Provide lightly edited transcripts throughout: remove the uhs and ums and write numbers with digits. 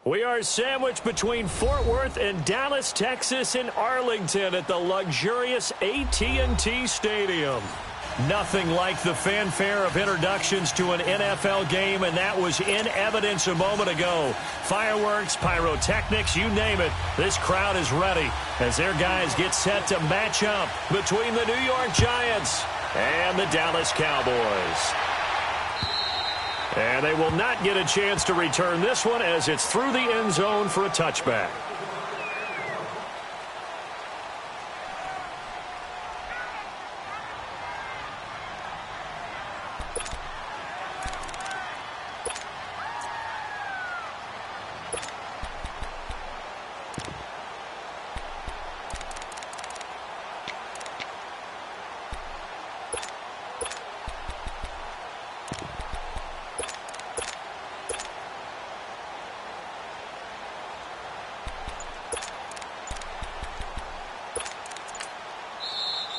We are sandwiched between Fort Worth and Dallas, Texas, in Arlington at the luxurious AT&T Stadium. Nothing like the fanfare of introductions to an NFL game, and that was in evidence a moment ago. Fireworks, pyrotechnics, you name it. This crowd is ready as their guys get set to match up between the New York Giants and the Dallas Cowboys. And they will not get a chance to return this one as it's through the end zone for a touchback.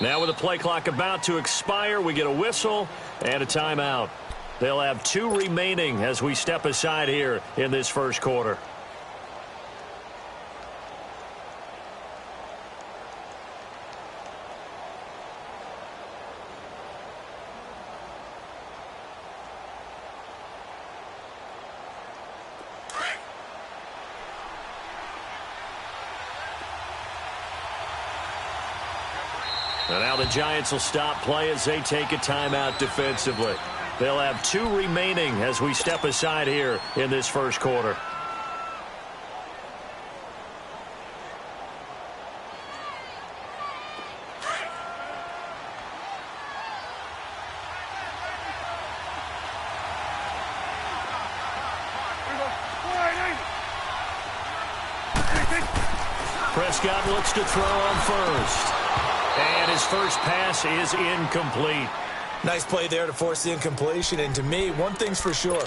Now with the play clock about to expire, we get a whistle and a timeout. They'll have 2 remaining as we step aside here in this first quarter. And now the Giants will stop play as they take a timeout defensively. They'll have 2 remaining as we step aside here in this first quarter. Prescott looks to throw on first. And his first pass is incomplete. Nice play there to force the incompletion. And to me, one thing's for sure.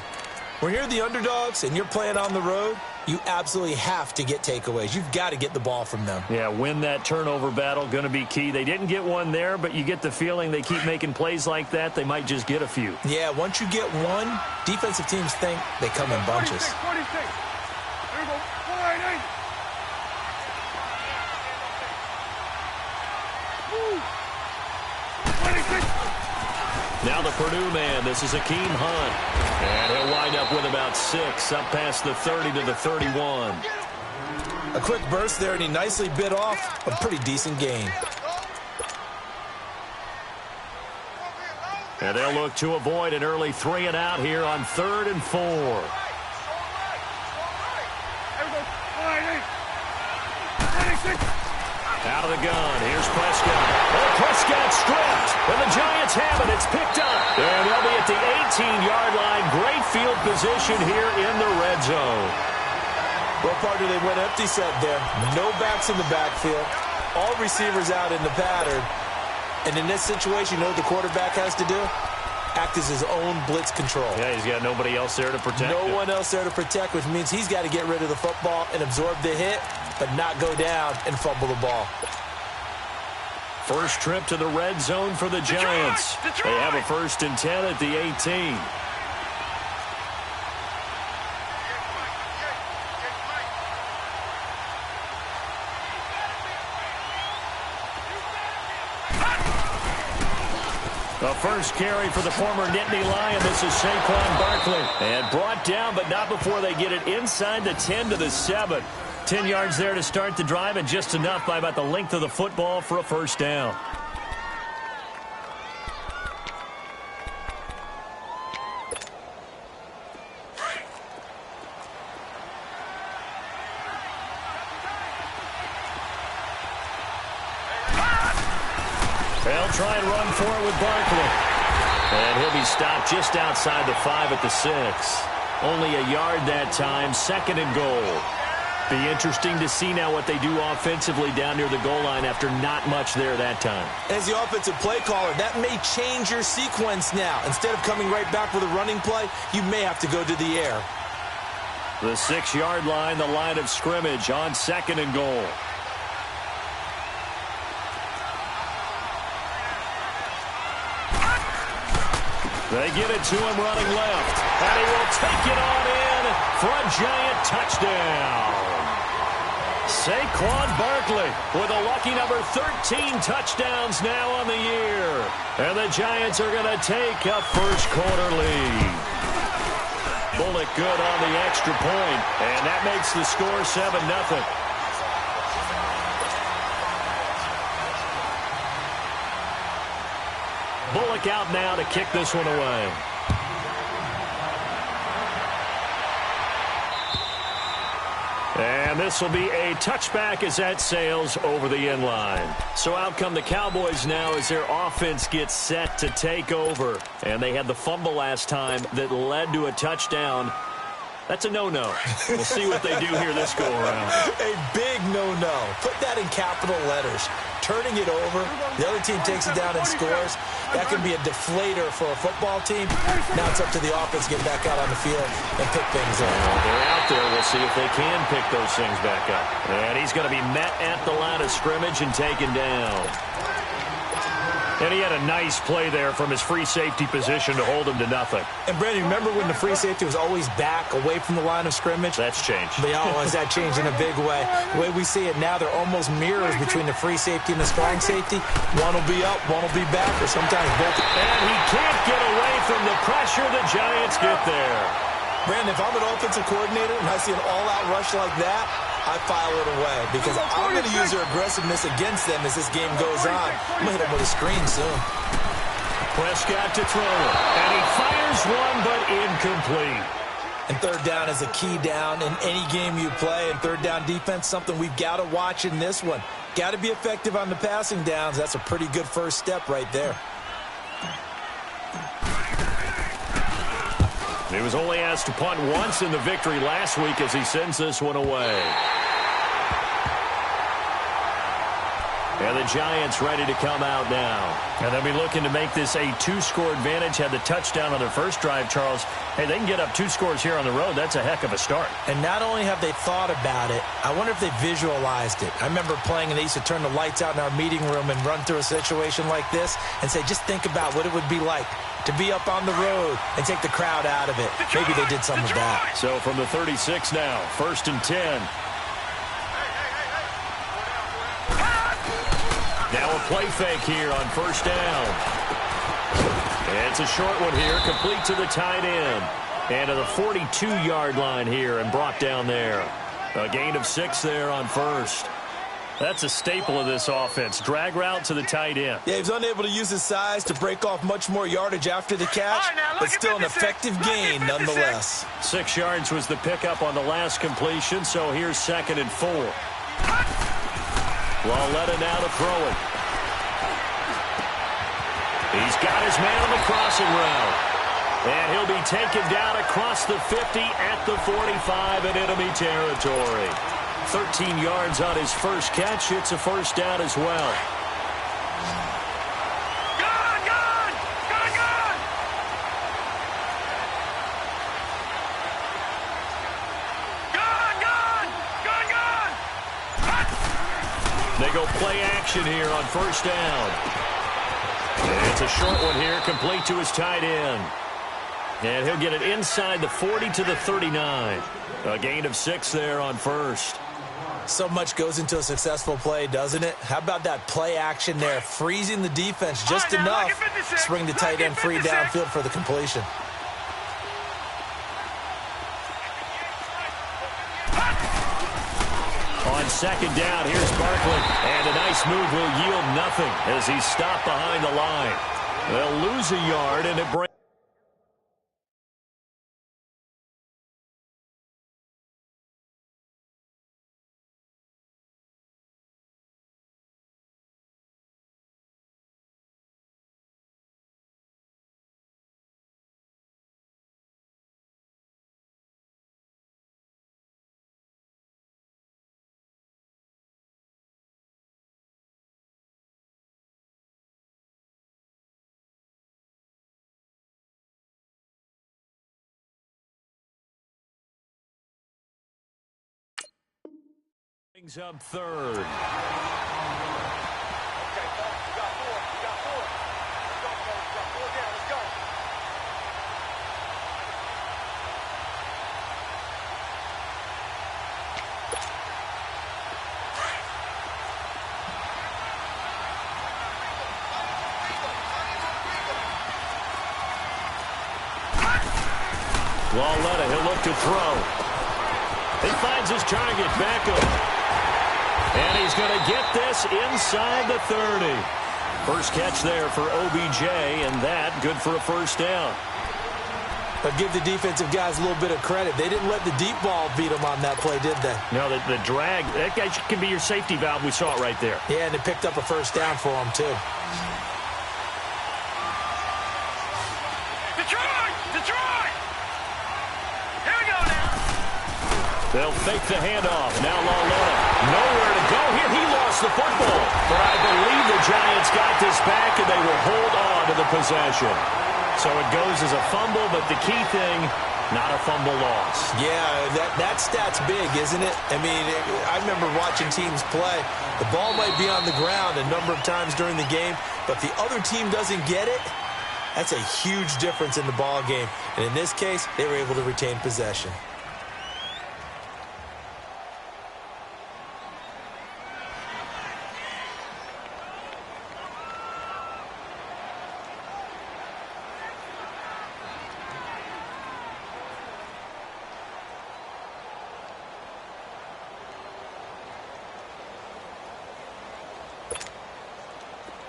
When you're the underdogs and you're playing on the road, you absolutely have to get takeaways. You've got to get the ball from them. Yeah, win that turnover battle, going to be key. They didn't get one there, but you get the feeling they keep making plays like that, they might just get a few. Yeah, once you get one, defensive teams think they come in bunches. 26. There we go. 49. Now the Purdue man, this is Akeem Hunt. And he'll wind up with about 6, up past the 30 to the 31. A quick burst there, and he nicely bit off a pretty decent gain. And they'll look to avoid an early 3 and out here on 3rd and 4. Out of the gun. Here's Prescott. Oh, Prescott stripped. And the Giants have it. It's picked up. And they'll be at the 18-yard line. Great field position here in the red zone. Well, partner, they went empty set there. No backs in the backfield. All receivers out in the pattern. And in this situation, you know what the quarterback has to do? Act as his own blitz control. Yeah, he's got nobody else there to protect him. No one else there to protect, which means he's got to get rid of the football and absorb the hit, but not go down and fumble the ball. First trip to the red zone for the Giants. They have a 1st and 10 at the 18. The first carry for the former Nittany Lion. This is Saquon Barkley. And brought down, but not before they get it inside the 10 to the 7. 10 yards there to start the drive, and just enough by about the length of the football for a first down. They'll try and run for it with Barkley. And he'll be stopped just outside the 5 at the 6. Only a yard that time, 2nd and goal. Be interesting to see now what they do offensively down near the goal line after not much there that time. As the offensive play caller, that may change your sequence now. Instead of coming right back with a running play, you may have to go to the air. The 6-yard line, the line of scrimmage on 2nd and goal. They get it to him running left. And he will take it on in for a giant touchdown. Saquon Barkley with a lucky number 13 touchdowns now on the year. And the Giants are going to take a first-quarter lead. Bullock good on the extra point, and that makes the score 7-0. Bullock out now to kick this one away. And this will be a touchback as that sails over the end line. So out come the Cowboys now as their offense gets set to take over. And they had the fumble last time that led to a touchdown. That's a no-no. We'll see what they do here this go-around. A big no-no. Put that in capital letters. Turning it over, the other team takes it down and scores. That can be a deflator for a football team. Now it's up to the offense to get back out on the field and pick things up. They're out there. We'll see if they can pick those things back up. And he's going to be met at the line of scrimmage and taken down. And he had a nice play there from his free safety position to hold him to nothing. And, Brandon, remember when the free safety was always back away from the line of scrimmage? That's changed. But has that changed in a big way? The way we see it now, they're almost mirrors between the free safety and the strong safety. One will be up, one will be back, or sometimes both. And he can't get away from the pressure. The Giants get there. Brandon, if I'm an offensive coordinator and I see an all-out rush like that, I file it away because I'm going to use their aggressiveness against them as this game goes on. I'm going to hit them with a screen soon. Prescott to throw it. And he fires one, but incomplete. And third down is a key down in any game you play. And third down defense, something we've got to watch in this one. Got to be effective on the passing downs. That's a pretty good first step right there. He was only asked to punt once in the victory last week as he sends this one away. And the Giants ready to come out now. And they'll be looking to make this a two-score advantage. Had the touchdown on their first drive, Charles. Hey, they can get up 2 scores here on the road. That's a heck of a start. And not only have they thought about it, I wonder if they visualized it. I remember playing and they used to turn the lights out in our meeting room and run through a situation like this and say, just think about what it would be like to be up on the road and take the crowd out of it. Maybe they did some of that. So from the 36 now, 1st and 10. Now a play fake here on first down. It's a short one here, complete to the tight end. And to the 42-yard line here and brought down there. A gain of 6 there on first. That's a staple of this offense. Drag route to the tight end. Yeah, he was unable to use his size to break off much more yardage after the catch, but still an effective gain nonetheless. 6 yards was the pickup on the last completion, so here's 2nd and 4. Lauletta now to throw it. He's got his man on the crossing route. And he'll be taken down across the 50 at the 45 in enemy territory. 13 yards on his first catch. It's a first down as well. They go play action here on first down. And it's a short one here, complete to his tight end. And he'll get it inside the 40 to the 39. A gain of 6 there on first. So much goes into a successful play, doesn't it? How about that play action there? Freezing the defense just enough to bring the tight end free downfield for the completion. On second down, here's Barkley. And a nice move will yield nothing as he's stopped behind the line. They'll lose a yard, and it breaks. Brings up third. Okay, Paul, you got 4. You got 4. Let's go, Paul. You got 4 down. Let's go. Lauletta, he'll look to throw. He finds his target, Beckham. And he's going to get this inside the 30. First catch there for OBJ, and that good for a first down. But give the defensive guys a little bit of credit. They didn't let the deep ball beat them on that play, did they? No, the drag, that guy can be your safety valve. We saw it right there. Yeah, and they picked up a first down for him, too. Detroit! Here we go now. They'll fake the handoff. Now Lauletta, nowhere to go here. He lost the football. But I believe the Giants got this back, and they will hold on to the possession. So it goes as a fumble, but the key thing, not a fumble loss. Yeah, that stat's big, isn't it? I mean, I remember watching teams play. The ball might be on the ground a number of times during the game, but if the other team doesn't get it, that's a huge difference in the ball game. And in this case, they were able to retain possession.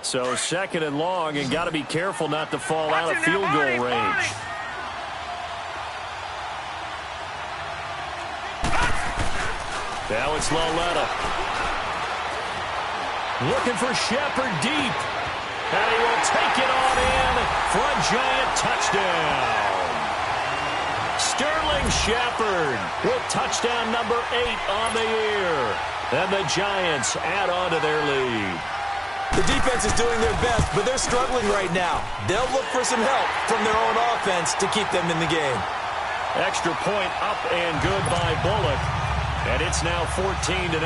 So second and long, and got to be careful not to fall out of field goal range. Now it's Lauletta. Looking for Shepard deep. And he will take it on in for a Giant touchdown. Sterling Shepard with touchdown number 8 on the year. And the Giants add on to their lead. The defense is doing their best, but they're struggling right now. They'll look for some help from their own offense to keep them in the game. Extra point up and good by Bullock. And it's now 14-0.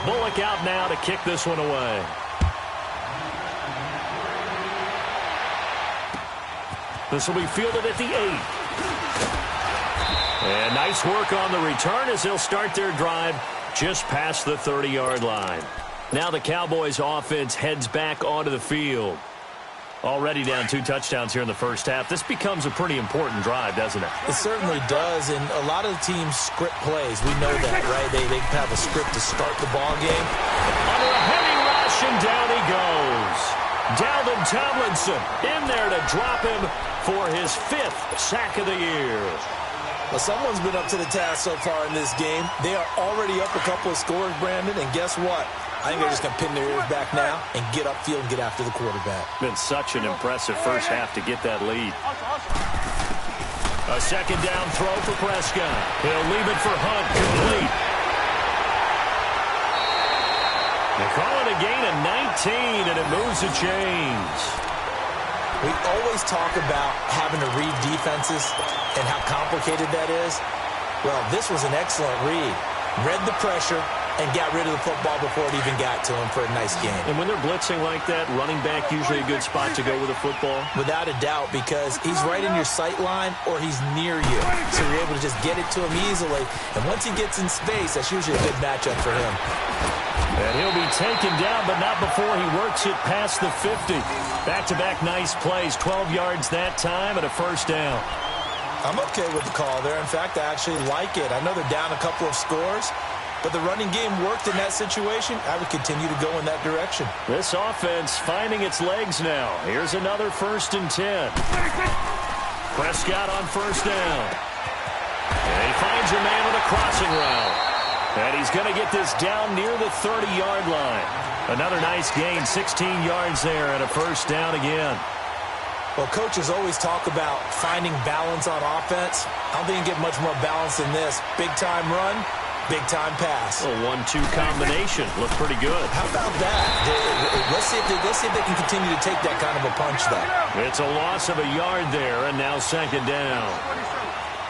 Bullock out now to kick this one away. This will be fielded at the 8. And nice work on the return as they'll start their drive just past the 30-yard line. Now the Cowboys offense heads back onto the field. Already down 2 touchdowns here in the first half. This becomes a pretty important drive, doesn't it? It certainly does, and a lot of the teams script plays. We know that, right? They have a script to start the ball game. Under a heavy rush, and down he goes. Dalvin Tomlinson in there to drop him for his 5th sack of the year. Well, someone's been up to the task so far in this game. They are already up a couple of scores, Brandon, and guess what? I think they're just going to pin their ears back now and get upfield and get after the quarterback. Been such an impressive first half to get that lead. A second down throw for Prescott. He'll leave it for Hunt, complete. They call it a gain of 19, and it moves the chains. We always talk about having to read defenses and how complicated that is. Well, this was an excellent read. Read the pressure and got rid of the football before it even got to him for a nice game. And when they're blitzing like that, running back usually a good spot to go with a football? Without a doubt, because he's right in your sight line or he's near you. So you're able to just get it to him easily. And once he gets in space, that's usually a good matchup for him. And he'll be taken down, but not before he works it past the 50. Back-to-back nice plays, 12 yards that time and a first down. I'm okay with the call there. In fact, I actually like it. I know they're down a couple of scores, but the running game worked in that situation. I would continue to go in that direction. This offense finding its legs now. Here's another 1st and 10. Prescott on first down. And he finds a man with a crossing route. And he's going to get this down near the 30-yard line. Another nice gain, 16 yards there, and a first down again. Well, coaches always talk about finding balance on offense. I don't think you get much more balance than this. Big-time run, big-time pass. A 1-2 combination. Looked pretty good. How about that? Let's see if they can continue to take that kind of a punch, though. It's a loss of a yard there, and now second down.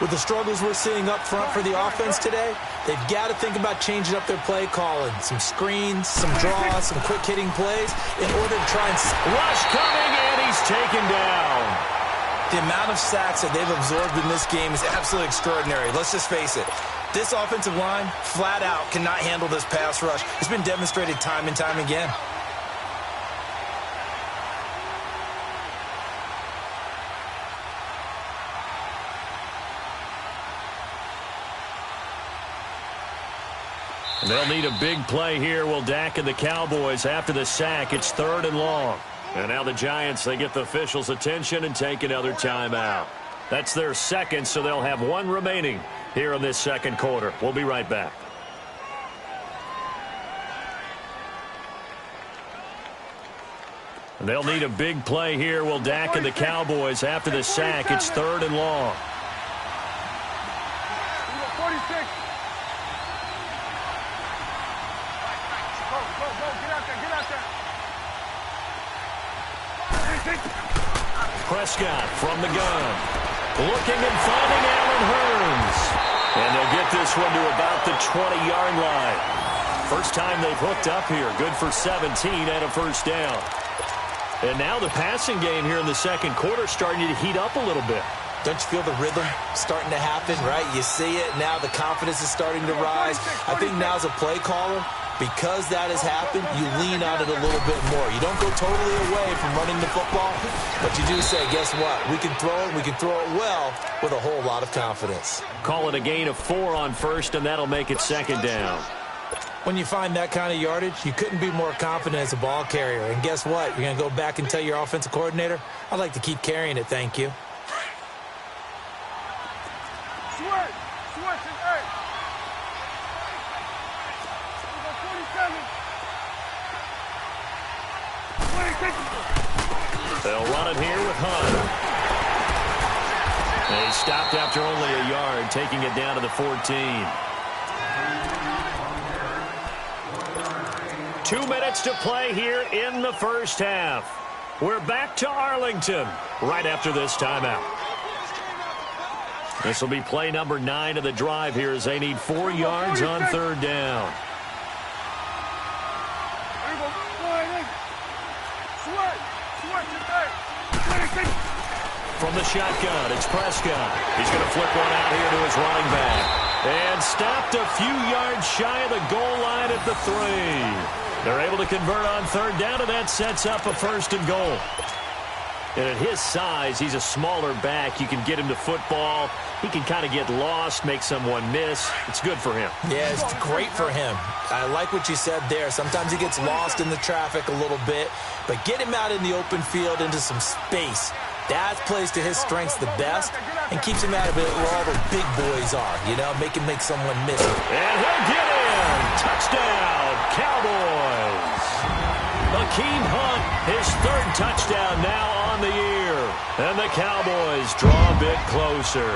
With the struggles we're seeing up front for the offense today, they've got to think about changing up their play calling. Some screens, some draws, some quick-hitting plays in order to try and... Rush coming, and he's taken down. The amount of sacks that they've absorbed in this game is absolutely extraordinary. Let's just face it. This offensive line, flat out, cannot handle this pass rush. It's been demonstrated time and time again. They'll need a big play here. Will Dak and the Cowboys after the sack. It's 3rd and long. And now the Giants, they get the officials' attention and take another timeout. That's their second, so they'll have one remaining here in this second quarter. We'll be right back. They'll need a big play here. Will Dak and the Cowboys after the sack. It's 3rd and long. 46. Go, get out there. Prescott from the gun. Looking and finding Allen Hurns. And they'll get this one to about the 20-yard line. First time they've hooked up here. Good for 17 and a first down. And now the passing game here in the second quarter starting to heat up a little bit. Don't you feel the rhythm starting to happen, right? You see it. Now the confidence is starting to rise. I think now as a play caller, because that has happened, you lean on it a little bit more. You don't go totally away from running the football, but you do say, guess what? We can throw it. We can throw it well with a whole lot of confidence. Call it a gain of 4 on first, and that'll make it second down. When you find that kind of yardage, you couldn't be more confident as a ball carrier. And guess what? You're going to go back and tell your offensive coordinator, I'd like to keep carrying it, thank you. They'll run it here with Hunt. They stopped after only a yard, taking it down to the 14. 2 minutes to play here in the first half. We're back to Arlington right after this timeout. This will be play number 9 of the drive here as they need 4 yards on 3rd down. From the shotgun, it's Prescott. He's going to flip one out here to his running back. And stopped a few yards shy of the goal line at the 3. They're able to convert on 3rd down, and that sets up a 1st and goal. And at his size, he's a smaller back. You can get him to football. He can kind of get lost, make someone miss. It's good for him. Yeah, it's great for him. I like what you said there. Sometimes he gets lost in the traffic a little bit, but get him out in the open field into some space. That plays to his strengths the best and keeps him out of it where all the big boys are, you know, make someone miss it. And he'll get in. Touchdown, Cowboys. Akeem Hunt, his 3rd touchdown now on the year. And the Cowboys draw a bit closer.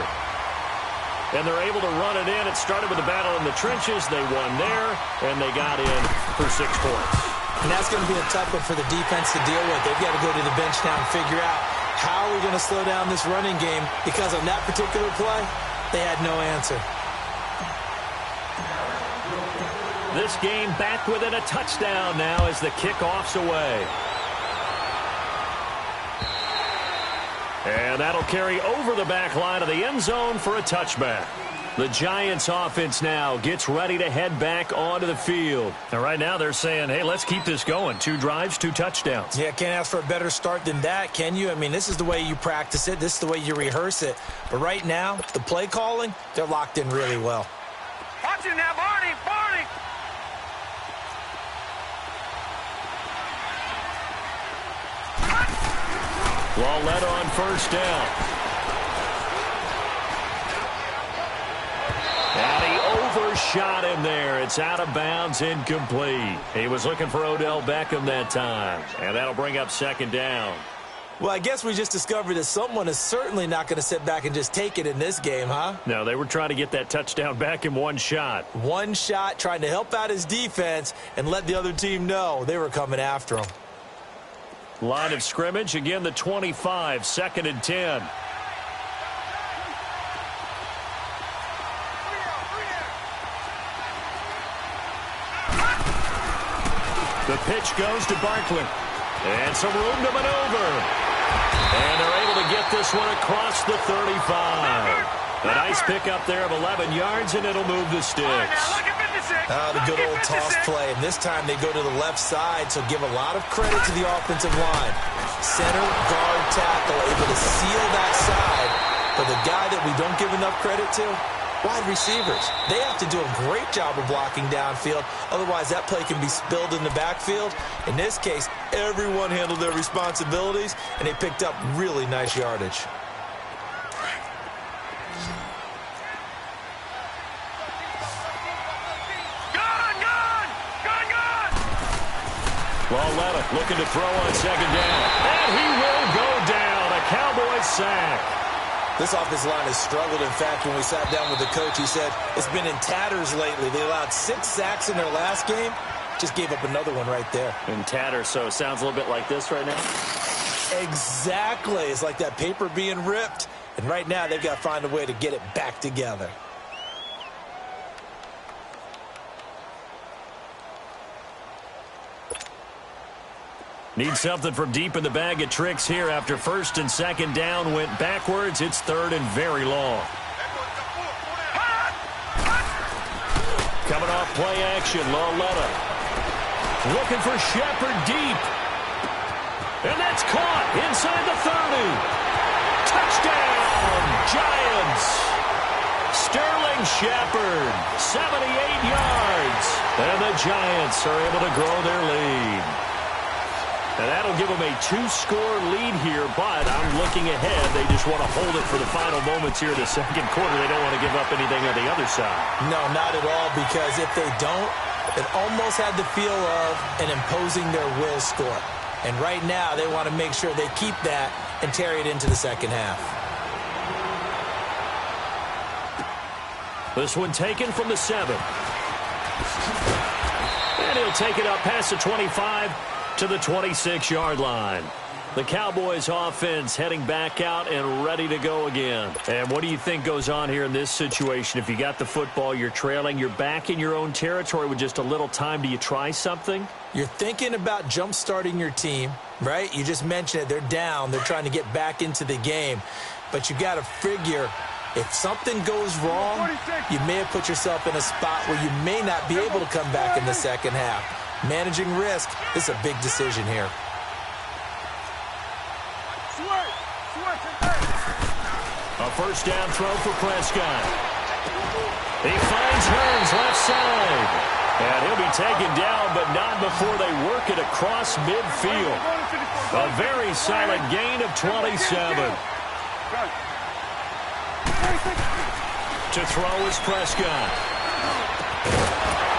And they're able to run it in. It started with a battle in the trenches. They won there, and they got in for 6 points. And that's going to be a tough one for the defense to deal with. They've got to go to the bench now and figure out how are we going to slow down this running game, because on that particular play, they had no answer. This game back within a touchdown now as the kickoff's away. And that'll carry over the back line of the end zone for a touchback. The Giants offense now gets ready to head back onto the field. And right now they're saying, hey, let's keep this going. 2 drives, 2 touchdowns. Yeah, can't ask for a better start than that, can you? I mean, this is the way you practice it. This is the way you rehearse it. But right now, the play calling, they're locked in really well. Watch it now, Barney. Well led on 1st down. And he overshot him there. It's out of bounds, incomplete. He was looking for Odell Beckham that time. And that'll bring up 2nd down. Well, I guess we just discovered that someone is certainly not going to sit back and just take it in this game, huh? No, they were trying to get that touchdown back in 1 shot. 1 shot, trying to help out his defense and let the other team know they were coming after him. Line of scrimmage, again the 25, 2nd and 10. The pitch goes to Barkley. And some room to maneuver. And they're able to get this one across the 35. A nice pickup there of 11 yards, and it'll move the sticks. The good old toss play. And this time they go to the left side, so give a lot of credit to the offensive line. Center, guard, tackle, able to seal that side. But the guy that we don't give enough credit to, Wide receivers, they have to do a great job of blocking downfield. Otherwise, that play can be spilled in the backfield. In this case, everyone handled their responsibilities, and they picked up really nice yardage. Lawletta looking to throw on second down. And he will go down. A Cowboys sack. This offensive line has struggled. In fact, when we sat down with the coach, he said it's been in tatters lately. They allowed 6 sacks in their last game. Just gave up another one right there. In tatters, so it sounds a little bit like this right now? Exactly. It's like that paper being ripped. And right now, they've got to find a way to get it back together. Need something from deep in the bag of tricks here after first and second down went backwards. It's third and very long. Coming off play action, Lawletta. Looking for Shepard deep. And that's caught inside the 30. Touchdown, Giants. Sterling Shepard, 78 yards. And the Giants are able to grow their lead. And that'll give them a 2-score lead here, but I'm looking ahead. They just want to hold it for the final moments here in the second quarter. They don't want to give up anything on the other side. No, not at all, because if they don't, it almost had the feel of an imposing their will score. And right now, they want to make sure they keep that and carry it into the second half. This one taken from the 7. And he'll take it up past the 25 to the 26-yard line. The Cowboys offense heading back out and ready to go again. And what do you think goes on here in this situation? If you got the football, you're trailing, you're back in your own territory with just a little time. Do you try something? You're thinking about jump-starting your team, right? You just mentioned it. They're down. They're trying to get back into the game. But you got to figure, if something goes wrong, you may have put yourself in a spot where you may not be able to come back in the second half. Managing risk is a big decision here. A first down throw for Prescott. He finds Hearns left side. And he'll be taken down, but not before they work it across midfield. A very solid gain of 27. To throw is Prescott.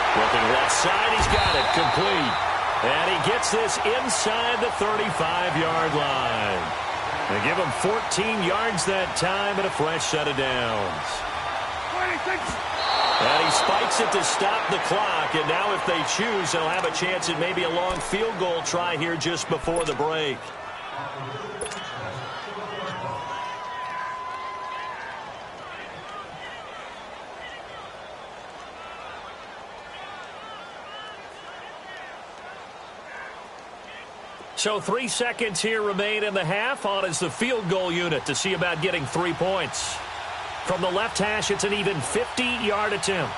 Looking left side, he's got it complete. And he gets this inside the 35-yard line. They give him 14 yards that time and a fresh set of downs. And he spikes it to stop the clock. And now if they choose, they'll have a chance at maybe a long field goal try here just before the break. So 3 seconds here remain in the half. On is the field goal unit to see about getting 3 points. From the left hash, it's an even 50-yard attempt.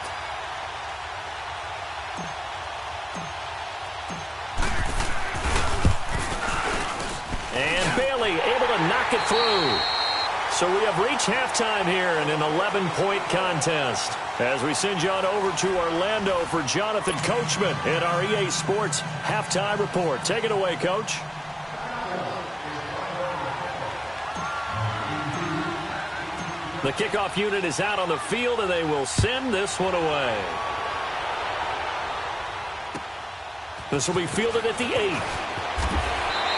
And Bailey able to knock it through. So we have reached halftime here in an 11-point contest. As we send you on over to Orlando for Jonathan Coachman in our EA Sports Halftime Report. Take it away, Coach. The kickoff unit is out on the field, and they will send this one away. This will be fielded at the 8.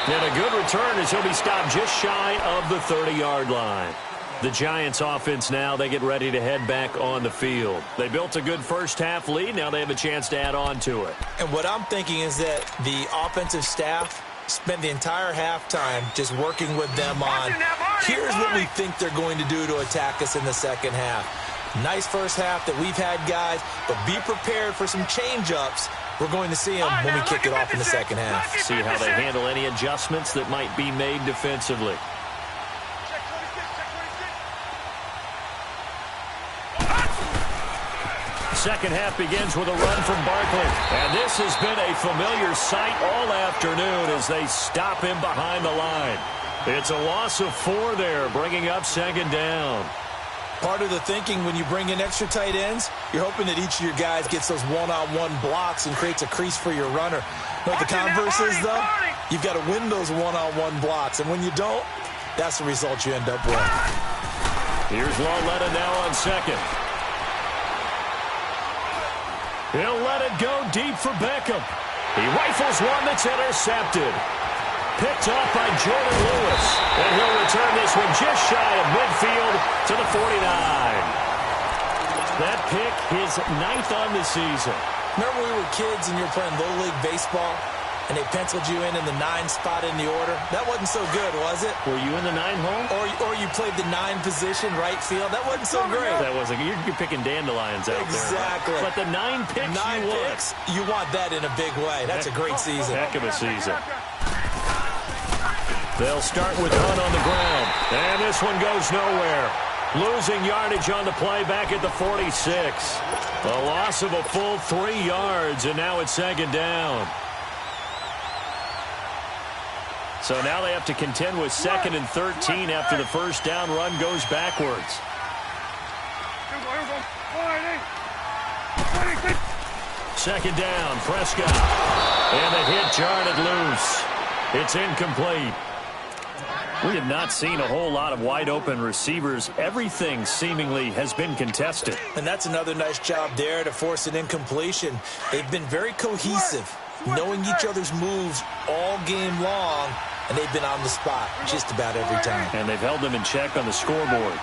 And a good return as he'll be stopped just shy of the 30-yard line. The Giants offense now, they get ready to head back on the field. They built a good first-half lead. Now they have a chance to add on to it. And what I'm thinking is that the offensive staff spent the entire halftime just working with them on, here's what we think they're going to do to attack us in the second half. Nice first half that we've had, guys, but be prepared for some change-ups. We're going to see them when we kick it off in the second half. See how they handle any adjustments that might be made defensively. Second half begins with a run from Barkley. And this has been a familiar sight all afternoon as they stop him behind the line. It's a loss of 4 there, bringing up second down. Part of the thinking when you bring in extra tight ends, you're hoping that each of your guys gets those one-on-one blocks and creates a crease for your runner. What the converse is, though, you've got to win those one-on-one blocks. And when you don't, that's the result you end up with. Here's Lauletta now on second. He'll let it go deep for Beckham. He rifles one that's intercepted. Picked off by Jordan Lewis. And he'll return this one just shy of midfield to the 49. That pick, his 9th on the season. Remember when we were kids and you were playing Little League baseball and they penciled you in the 9 spot in the order? That wasn't so good, was it? Were you in the 9 hole? Or you played the 9 position, right field? That wasn't so great. That wasn't. You're picking dandelions out exactly. there. Right? But the 9 picks you want that in a big way. That's a great season. Heck of a season. They'll start with Hunt on the ground. And this one goes nowhere. Losing yardage on the play back at the 46. A loss of a full 3 yards, and now it's second down. So now they have to contend with 2nd and 13 after the first down run goes backwards. Second down, Prescott. And the hit jarred loose. It's incomplete. We have not seen a whole lot of wide-open receivers. Everything seemingly has been contested. And that's another nice job there to force an incompletion. They've been very cohesive, knowing each other's moves all game long, and they've been on the spot just about every time. And they've held them in check on the scoreboard.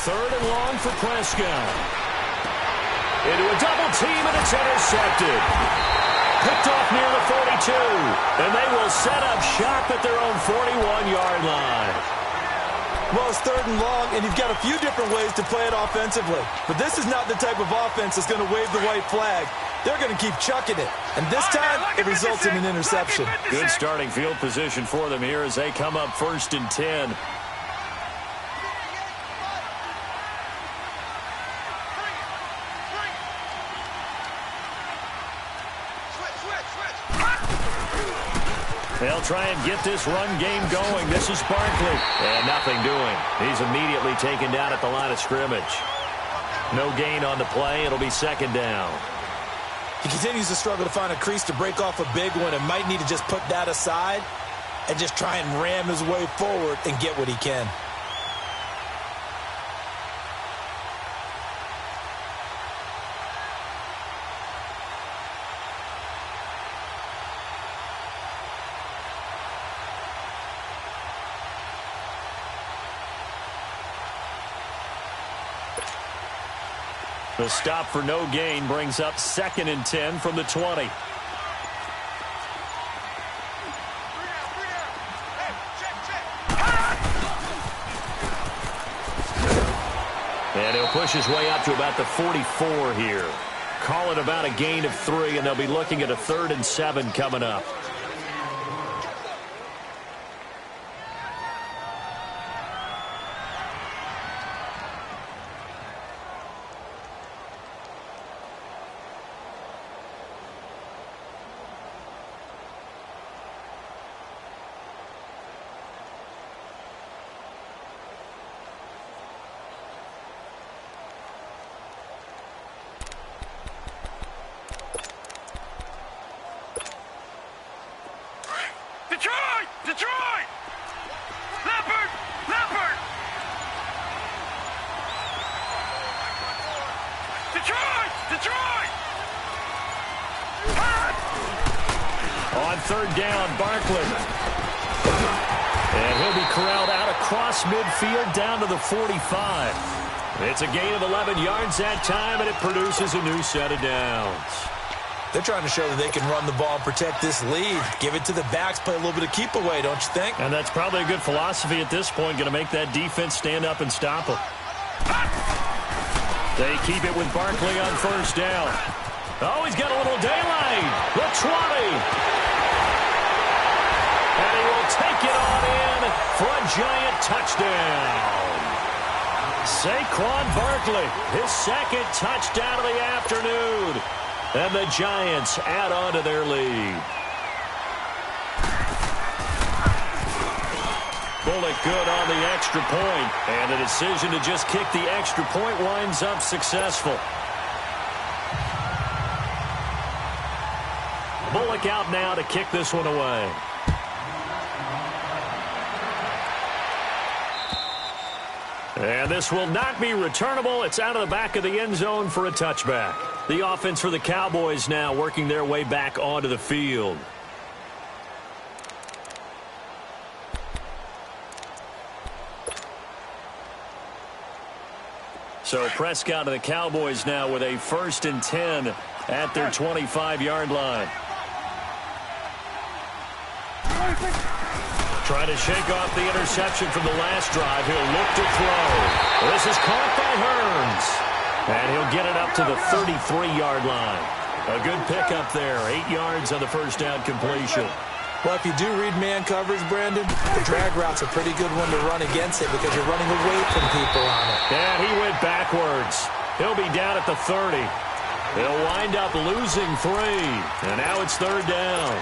3rd and long for Prescott. Into a double team, and it's intercepted. Picked off near the 42, and they will set up shop at their own 41-yard line. Well, it's 3rd and long, and you've got a few different ways to play it offensively. But this is not the type of offense that's going to wave the white flag. They're going to keep chucking it. And this time, it results in an interception. Good starting field position for them here as they come up 1st and 10. They'll try and get this run game going. This is Barkley. And nothing doing. He's immediately taken down at the line of scrimmage. No gain on the play. It'll be second down. He continues to struggle to find a crease to break off a big one and might need to just put that aside and just try and ram his way forward and get what he can. The stop for no gain brings up 2nd and 10 from the 20. And he'll push his way up to about the 44 here. Call it about a gain of 3, and they'll be looking at a 3rd and 7 coming up. Detroit! Leopard! Leopard! Detroit! Detroit! On 3rd down, Barkley. And he'll be corralled out across midfield down to the 45. It's a gain of 11 yards that time, and it produces a new set of downs. They're trying to show that they can run the ball and protect this lead. Give it to the backs, play a little bit of keep away, don't you think? And that's probably a good philosophy at this point, going to make that defense stand up and stop them. They keep it with Barkley on 1st down. Oh, he's got a little daylight. The 20. And he will take it on in for a giant touchdown. Saquon Barkley, his 2nd touchdown of the afternoon. And the Giants add on to their lead. Bullock good on the extra point. And the decision to just kick the extra point winds up successful. Bullock out now to kick this one away. And this will not be returnable. It's out of the back of the end zone for a touchback. The offense for the Cowboys now working their way back onto the field. So Prescott and the Cowboys now with a 1st and 10 at their 25-yard line. Trying to shake off the interception from the last drive. He'll look to throw. This is caught by Hearns. And he'll get it up to the 33-yard line. A good pickup there. 8 yards on the first down completion. Well, if you do read man coverage, Brandon, the drag route's a pretty good one to run against it because you're running away from people on it. Yeah, he went backwards. He'll be down at the 30. They'll wind up losing 3. And now it's 3rd down.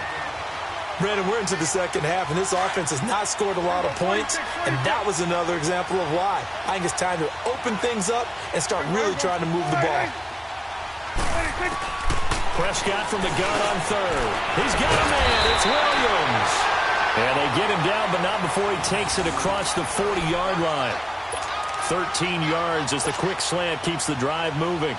Brandon, we're into the second half, and this offense has not scored a lot of points, and that was another example of why. I think it's time to open things up and start really trying to move the ball. Prescott from the gun on 3rd. He's got a man. It's Williams. And they get him down, but not before he takes it across the 40-yard line. 13 yards as the quick slant keeps the drive moving.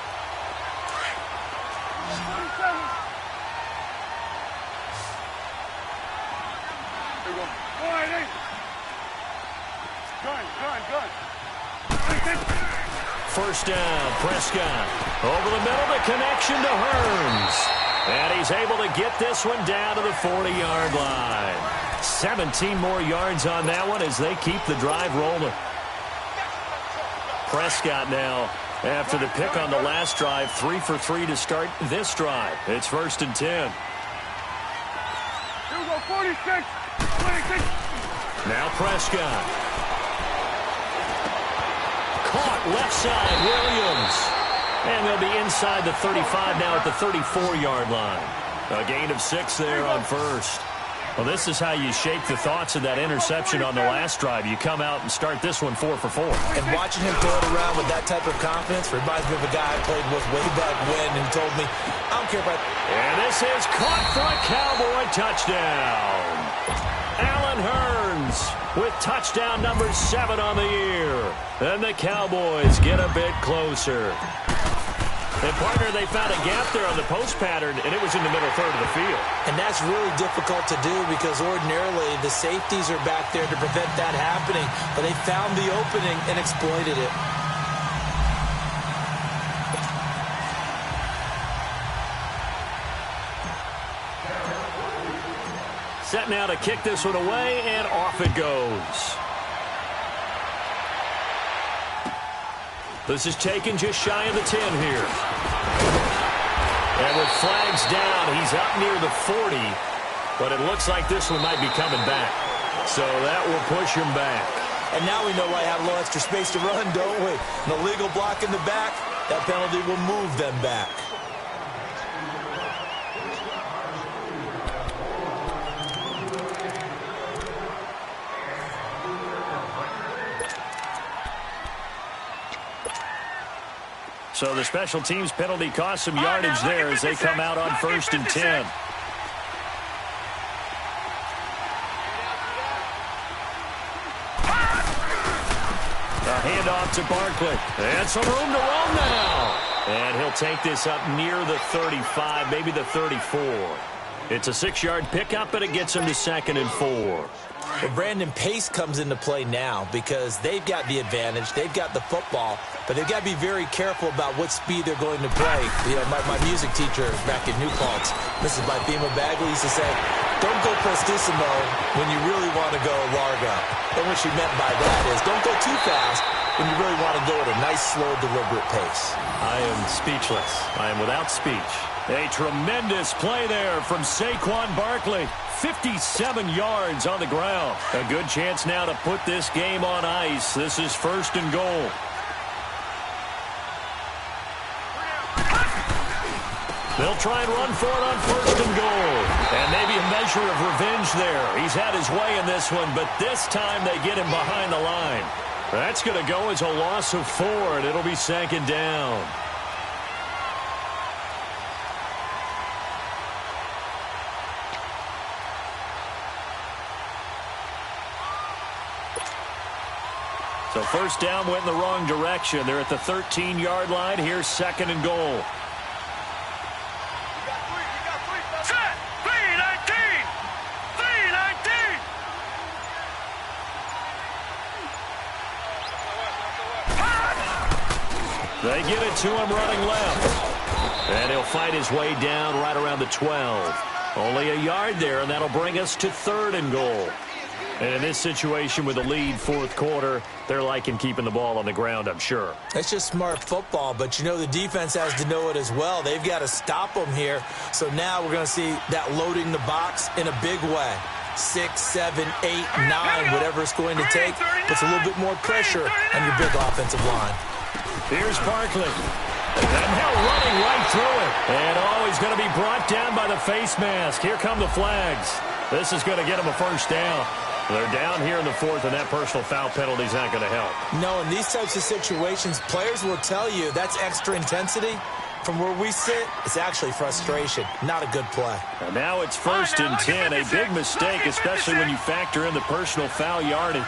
First down, Prescott. Over the middle, the connection to Hearns. And he's able to get this one down to the 40-yard line. 17 more yards on that one as they keep the drive rolling. Prescott now, after the pick on the last drive, 3 for 3 to start this drive. It's 1st and 10. Here we go, 46. 26. Now Prescott. Caught left side, Williams. And they'll be inside the 35 now at the 34-yard line. A gain of 6 there on 1st. Well, this is how you shake the thoughts of that interception on the last drive. You come out and start this one 4 for 4. And watching him throw it around with that type of confidence reminds me of a guy I played with way back when and told me, I don't care about... And this is caught for a Cowboy touchdown. Allen Hearns with touchdown number 7 on the year. And the Cowboys get a bit closer. And, partner, they found a gap there on the post pattern, and it was in the middle third of the field. And that's really difficult to do because ordinarily the safeties are back there to prevent that happening. But they found the opening and exploited it. Set now to kick this one away, and off it goes. This is taken just shy of the 10 here. And with flags down, he's up near the 40. But it looks like this one might be coming back. So that will push him back. And now we know why I have a little extra space to run, don't we? An illegal block in the back, that penalty will move them back. So the special teams penalty cost some yardage there as they come out on 1st and 10. A handoff to Barkley. And some room to roam now. And he'll take this up near the 35, maybe the 34. It's a 6-yard pickup, but it gets him to 2nd and 4. Well, Brandon, pace comes into play now because they've got the advantage. They've got the football, but they've got to be very careful about what speed they're going to play. You know, my music teacher back in New Paltz, Mrs. Bifema Bagley, used to say, don't go prestissimo when you really want to go largo. And what she meant by that is don't go too fast when you really want to go at a nice, slow, deliberate pace. I am speechless. I am without speech. A tremendous play there from Saquon Barkley. 57 yards on the ground. A good chance now to put this game on ice. This is 1st and goal. They'll try and run for it on 1st and goal. And maybe a measure of revenge there. He's had his way in this one, but this time they get him behind the line. That's going to go as a loss of 4, and it'll be 2nd down. So 1st down went in the wrong direction. They're at the 13-yard line. Here's 2nd and goal. They get it to him running left. And he'll fight his way down right around the 12. Only a yard there, and that'll bring us to 3rd and goal. And in this situation with a lead 4th quarter, they're liking keeping the ball on the ground, I'm sure. That's just smart football, but you know the defense has to know it as well. They've got to stop them here. So now we're going to see that loading the box in a big way. 6, 7, 8, 9, whatever it's going to take. Puts a little bit more pressure on your big offensive line. Here's Barkley. And now running right through it. And he's going to be brought down by the face mask. Here come the flags. This is going to get him a 1st down. They're down here in the 4th, and that personal foul penalty is not going to help. No, in these types of situations, players will tell you that's extra intensity. From where we sit, it's actually frustration. Not a good play. And now it's 1st and 10. A big mistake, especially when you factor in the personal foul yardage.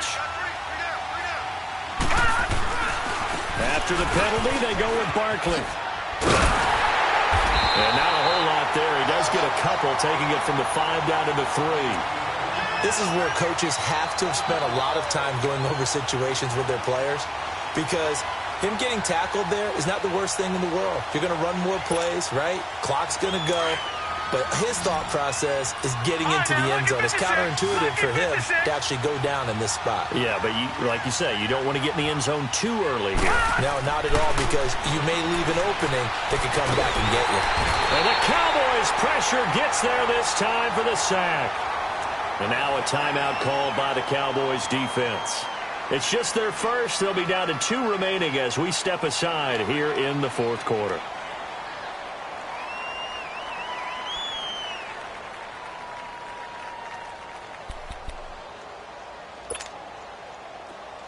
After the penalty, they go with Barkley. And not a whole lot there. He does get a couple, taking it from the 5 down to the 3. This is where coaches have to have spent a lot of time going over situations with their players, because him getting tackled there is not the worst thing in the world. You're going to run more plays, right? Clock's going to go. But his thought process is getting into the end zone. It's counterintuitive for him to actually go down in this spot. Yeah, but like you say, you don't want to get in the end zone too early here. No, not at all, because you may leave an opening that could come back and get you. And the Cowboys pressure gets there this time for the sack. And now a timeout called by the Cowboys defense. It's just their first. They'll be down to 2 remaining as we step aside here in the 4th quarter.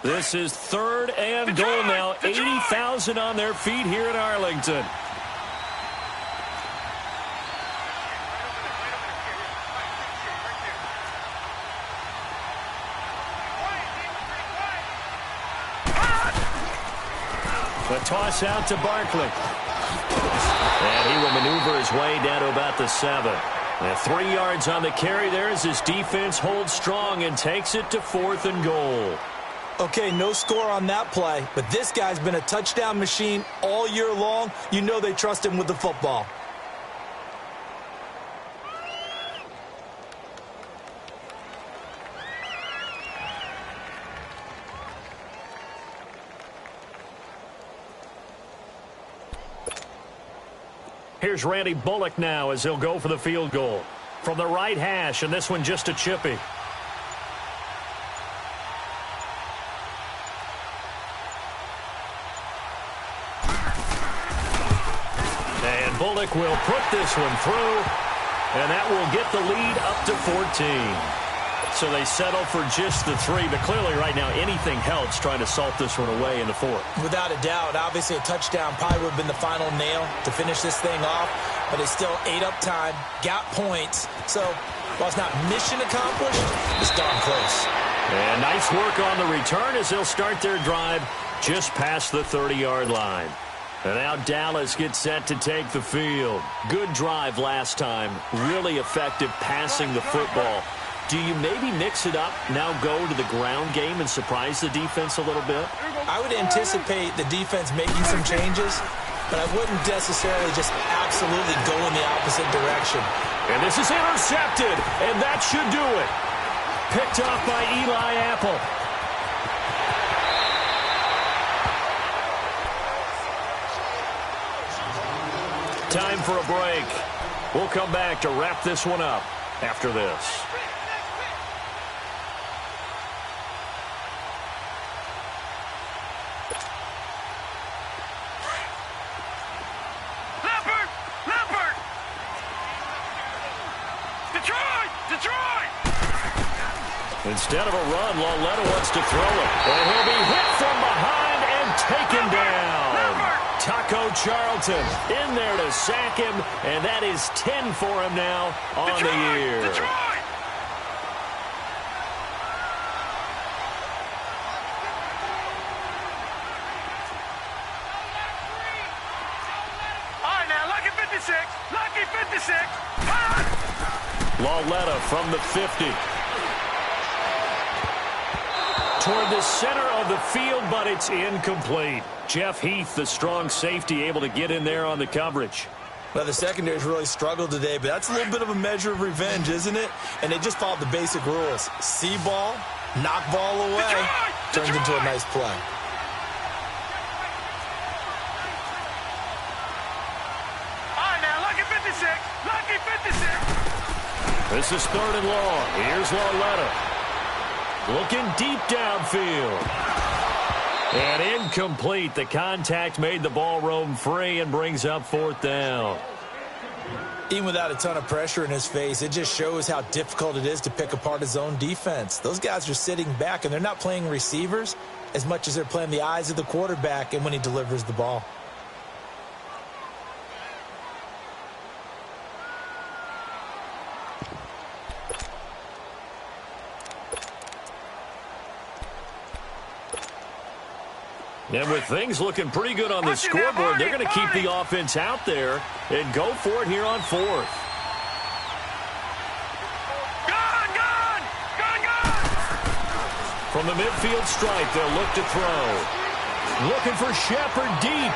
This is 3rd and goal now. 80,000 on their feet here in Arlington. The toss out to Barkley. And he will maneuver his way down to about the 7. And 3 yards on the carry there as his defense holds strong and takes it to 4th and goal. Okay, no score on that play, but this guy's been a touchdown machine all year long. You know they trust him with the football. Here's Randy Bullock now as he'll go for the field goal. From the right hash, and this one just a chippy. And Bullock will put this one through, and that will get the lead up to 14. So they settle for just the 3, but clearly right now anything helps trying to salt this one away in the 4th. Without a doubt, obviously a touchdown probably would have been the final nail to finish this thing off, but it's still ate up time, got points. So while it's not mission accomplished, it's darn close. And nice work on the return as they'll start their drive just past the 30-yard line. And now Dallas gets set to take the field. Good drive last time. Really effective passing the football. Do you maybe mix it up, now go to the ground game and surprise the defense a little bit? I would anticipate the defense making some changes, but I wouldn't necessarily just absolutely go in the opposite direction. And this is intercepted, and that should do it. Picked off by Eli Apple. Time for a break. We'll come back to wrap this one up after this. Instead of a run, Lauletta wants to throw it. And he'll be hit from behind and taken down. Taco Charlton in there to sack him, and that is 10 for him now on the year. All right, now, lucky 56. Lucky 56. Lauletta from the 50. Toward the center of the field, but it's incomplete. Jeff Heath, the strong safety, able to get in there on the coverage. Well, the secondary's really struggled today, but that's a little bit of a measure of revenge, isn't it? And they just followed the basic rules. See ball, knock ball away, turns into a nice play. All right, now, lucky 56. Lucky 56. This is 3rd and long. Here's Lauletta. Looking deep downfield. And incomplete. The contact made the ball roam free and brings up 4th down. Even without a ton of pressure in his face, it just shows how difficult it is to pick apart his own defense. Those guys are sitting back, and they're not playing receivers as much as they're playing the eyes of the quarterback and when he delivers the ball. And with things looking pretty good on the scoreboard, they're going to keep the offense out there and go for it here on 4th. Gone! From the midfield stripe, they'll look to throw. Looking for Shepard deep.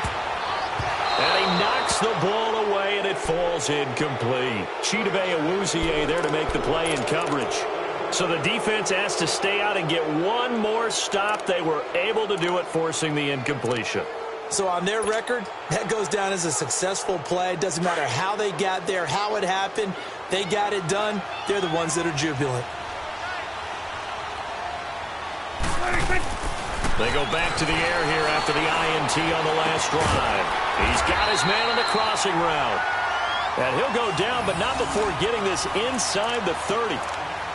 And he knocks the ball away, and it falls incomplete. Chidobe Awuzie there to make the play in coverage. So the defense has to stay out and get one more stop. They were able to do it, forcing the incompletion. So on their record, that goes down as a successful play. It doesn't matter how they got there, how it happened. They got it done. They're the ones that are jubilant. They go back to the air here after the INT on the last drive. He's got his man on the crossing route. And he'll go down, but not before getting this inside the 30.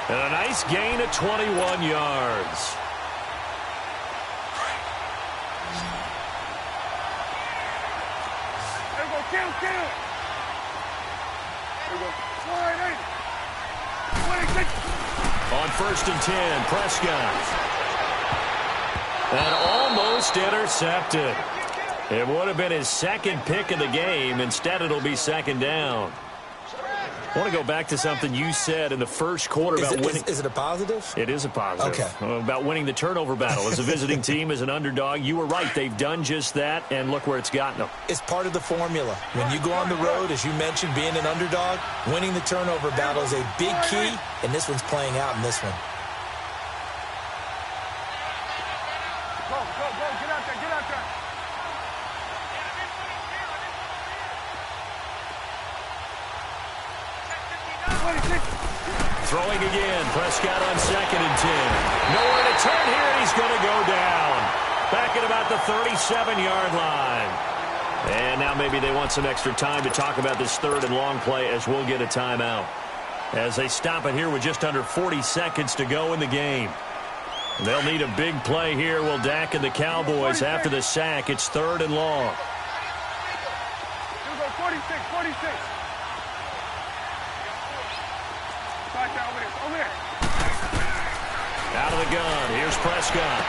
And a nice gain of 21 yards. There we go, kill. There we go. Slide in. 26. On 1st and 10, Prescott. And almost intercepted. It would have been his 2nd pick of the game. Instead, it'll be 2nd down. I want to go back to something you said in the first quarter about winning. Is it a positive? It is a positive. Okay. About winning the turnover battle. As a visiting team, as an underdog, you were right. They've done just that, and look where it's gotten them. It's part of the formula. When you go on the road, as you mentioned, being an underdog, winning the turnover battle is a big key, and this one's playing out in this one. Go. Get out there. Throwing again. Prescott on 2nd and 10. Nowhere to turn here, and he's going to go down. Back at about the 37-yard line. And now maybe they want some extra time to talk about this 3rd and long play as we'll get a timeout. As they stop it here with just under 40 seconds to go in the game. They'll need a big play here. Will Dak and the Cowboys after the sack. It's 3rd and long. Here we go, 46. Over there. Out of the gun. Here's Prescott.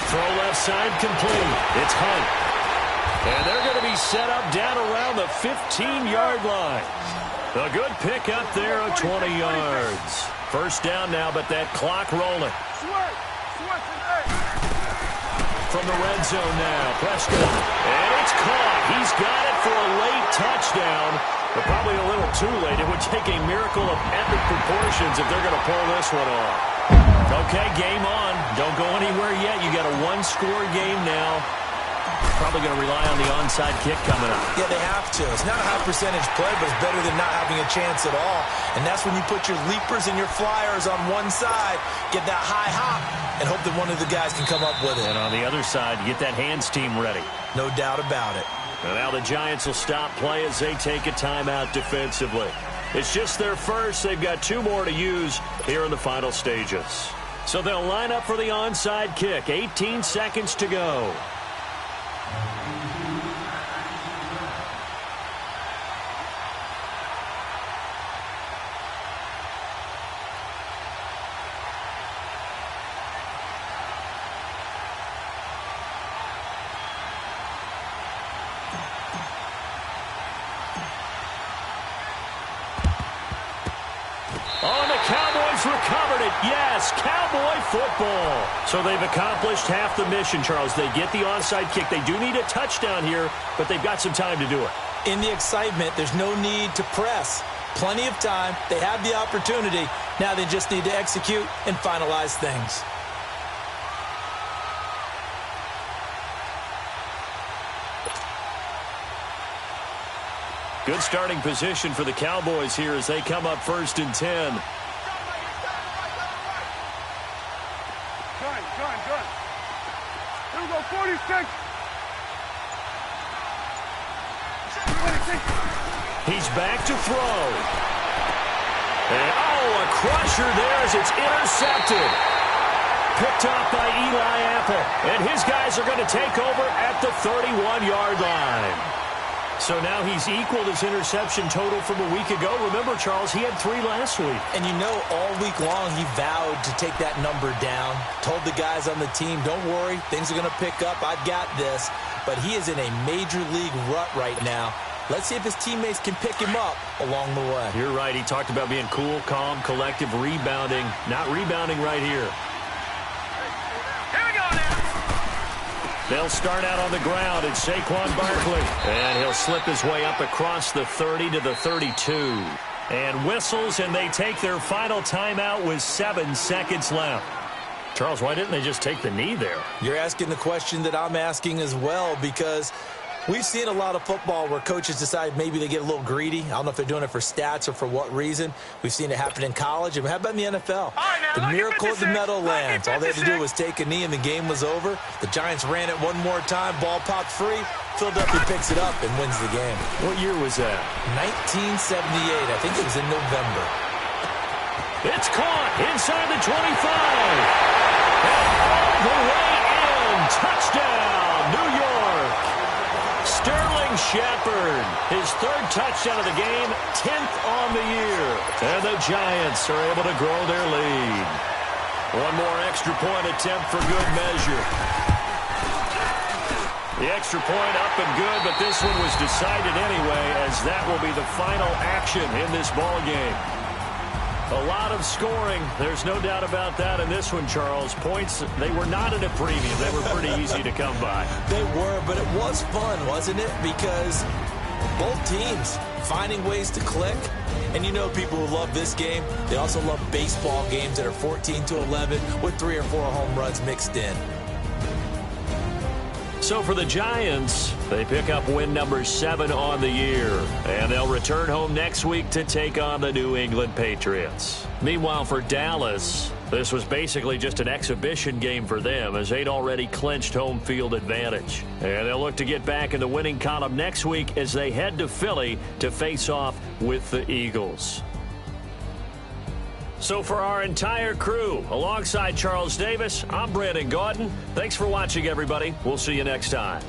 Throw left side complete. It's Hunt. And they're going to be set up down around the 15-yard line. A good pick up there of 20 yards. 1st down now, but that clock rolling. From the red zone now, Prescott. And it's caught. He's got it for a late touchdown. But probably a little too late. It would take a miracle of epic proportions if they're going to pull this one off. Okay, game on. Don't go anywhere yet. You got a one-score game now. Probably going to rely on the onside kick coming up. Yeah, they have to. It's not a high percentage play, but it's better than not having a chance at all. And that's when you put your leapers and your flyers on one side, get that high hop, and hope that one of the guys can come up with it. And on the other side, you get that hands team ready. No doubt about it. And now the Giants will stop play as they take a timeout defensively. It's just their first. They've got 2 more to use here in the final stages. So they'll line up for the onside kick. 18 seconds to go. Oh, and the Cowboys recovered it. Yes, Cowboy football. So they've accomplished half the mission, Charles. They get the onside kick. They do need a touchdown here, but they've got some time to do it. In the excitement, there's no need to press. Plenty of time. They have the opportunity. Now they just need to execute and finalize things. Good starting position for the Cowboys here as they come up 1st and 10. Gun. Here we go, 46. He's back to throw. And, a crusher there as it's intercepted. Picked off by Eli Apple. And his guys are going to take over at the 31-yard line. So now he's equaled his interception total from a week ago. Remember, Charles, he had 3 last week. And you know, all week long he vowed to take that number down. Told the guys on the team, don't worry, things are going to pick up. I've got this. But he is in a major league rut right now. Let's see if his teammates can pick him up along the way. You're right. He talked about being cool, calm, collective, rebounding. Not rebounding right here. Here we go now. They'll start out on the ground. It's Saquon Barkley. And he'll slip his way up across the 30 to the 32. And whistles, and they take their final timeout with 7 seconds left. Charles, why didn't they just take the knee there? You're asking the question that I'm asking as well, because we've seen a lot of football where coaches decide maybe they get a little greedy. I don't know if they're doing it for stats or for what reason. We've seen it happen in college. And how about in the NFL? The miracle of the Meadowlands. All they had to do was take a knee and the game was over. The Giants ran it one more time. Ball popped free. Philadelphia picks it up and wins the game. What year was that? 1978. I think it was in November. It's caught inside the 25. And all the way in. Touchdown, New York. Sterling Shepard, his 3rd touchdown of the game, 10th on the year. And the Giants are able to grow their lead. One more extra point attempt for good measure. The extra point up and good, but this one was decided anyway, as that will be the final action in this ball game. A lot of scoring. There's no doubt about that in this one, Charles. Points, they were not at a premium. They were pretty easy to come by. They were, but it was fun, wasn't it? Because both teams finding ways to click. And you know people who love this game, they also love baseball games that are 14-11 with 3 or 4 home runs mixed in. So for the Giants, they pick up win number 7 on the year. And they'll return home next week to take on the New England Patriots. Meanwhile, for Dallas, this was basically just an exhibition game for them as they'd already clinched home field advantage. And they'll look to get back in the winning column next week as they head to Philly to face off with the Eagles. So for our entire crew, alongside Charles Davis, I'm Brandon Gaudin. Thanks for watching, everybody. We'll see you next time.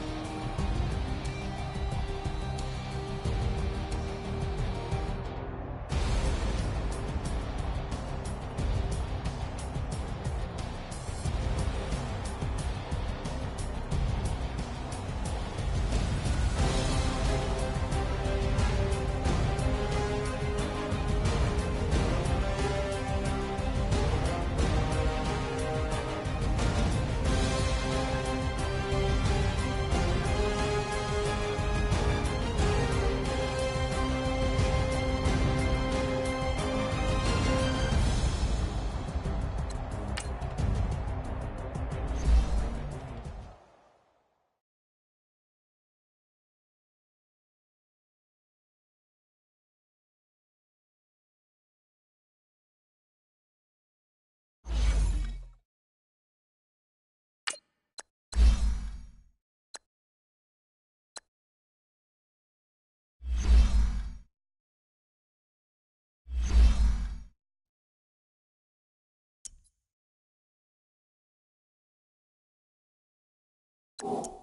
you.